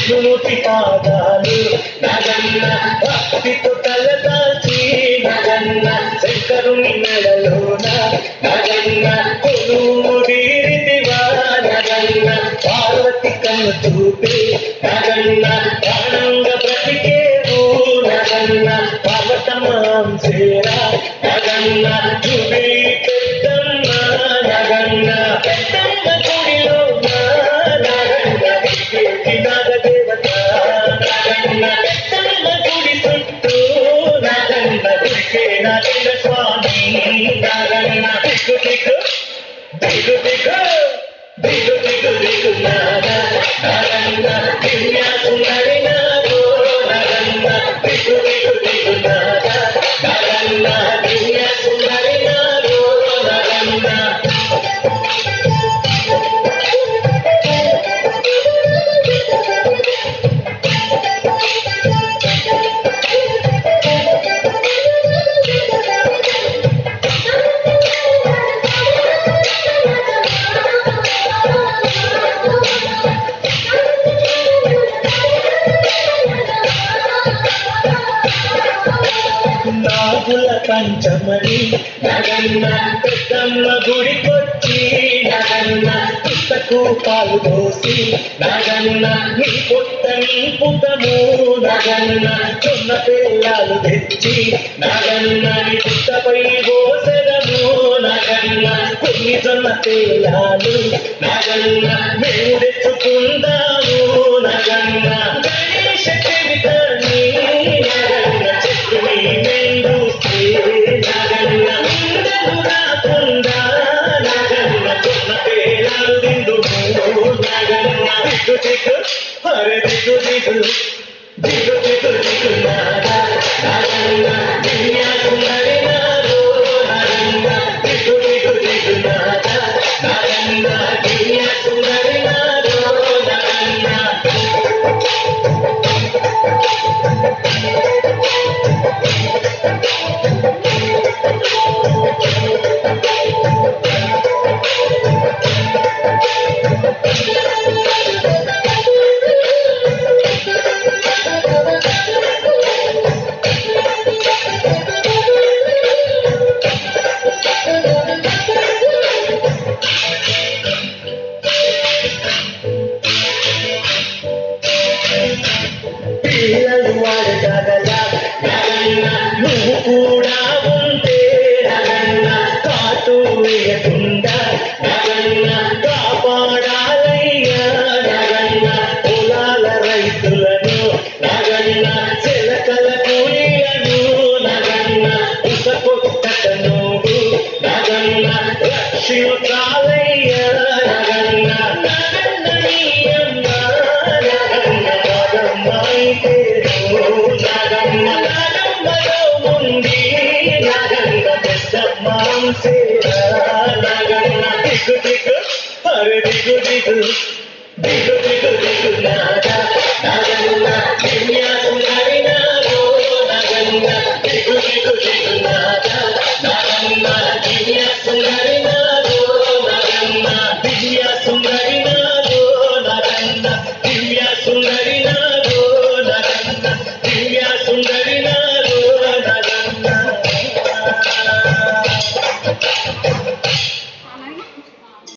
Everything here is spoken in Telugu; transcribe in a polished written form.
విష్ణుమూర్తి పాదాలు నగన్న భక్తితో తలదాల్చి నగన్న శంకరుని మెడలోన నగన్న కొలువుదీరితివా నగన్న పార్వతి కన్ను చూపి నగన్న ప్రాణంగా బ్రతికేవు నగన్న పర్వతమాం సేరా నగన్న చూపి పెద్దమ్మ నగన్న పెద్దమ్మ గుడిలో నగన్న నాగదేవత నగన్న పెద్దమ్మ గుడి చుట్టూ నగన్న గుడికే నాగన్న స్వామి నగన్న దిగు దిగు దిగు దిగు దిగు దిగు దిగు నగన్న దివ్య సుందరి నాగో నగన్న దిగు దిగు దిగు నగన్న దివ్య సుందరి నాగో నగన్న నాగుల పంచమని నగన్న పెద్దమ్మ గుడికొచ్చి నగన్న పుస్తకు పాలు పోసి నగన్న నీ పొట్ట నింపుతము నగన్న చిన్న పిల్లలు తెచ్చి నగన్న నీ పుట్టపై పోసెదము నగన్న కొన్ని జొన్న పిల్లలు నగన్న మేము తెచ్చుకుందాము నగన్న గణేశ చెవితని నగన్న చెట్టుని హరే దిగు దిగు దిగు దిగు దిగు నగన్న దివ్య సుందరి నాగో నగన్న దిగు దిగు దిగు నగన్న దివ్య సుందరి నాగో నగన్న పిల్లలు వాడగలగా నగన్న నువ్వు కూడా ఉంటే నగన్న కాటు వేయకుండా నగన్న కాపాడాలయ్యా నగన్న పొలాల రైతులను నగన్న చిలకల కూలీలను నగన్న ఉసకొట్టక నువ్వు నగన్న రక్షించాలయ్యా నగన్న నగన్న నీయమ్మ నగన్న పదమ్మాయి నగన్న నగమ్మలో ఉంది నగన్న పెద్దమ్మాం సేరా నగన్న దిగు దిగు హరే దిగు దిగు దిగు దిగు దిగు నగన్న దివ్య సుందరి నాగో నగన్న దిగు దిగు దిగు నగన్న దివ్య సుందరి నాగో నగన్న దివ్య సుందరి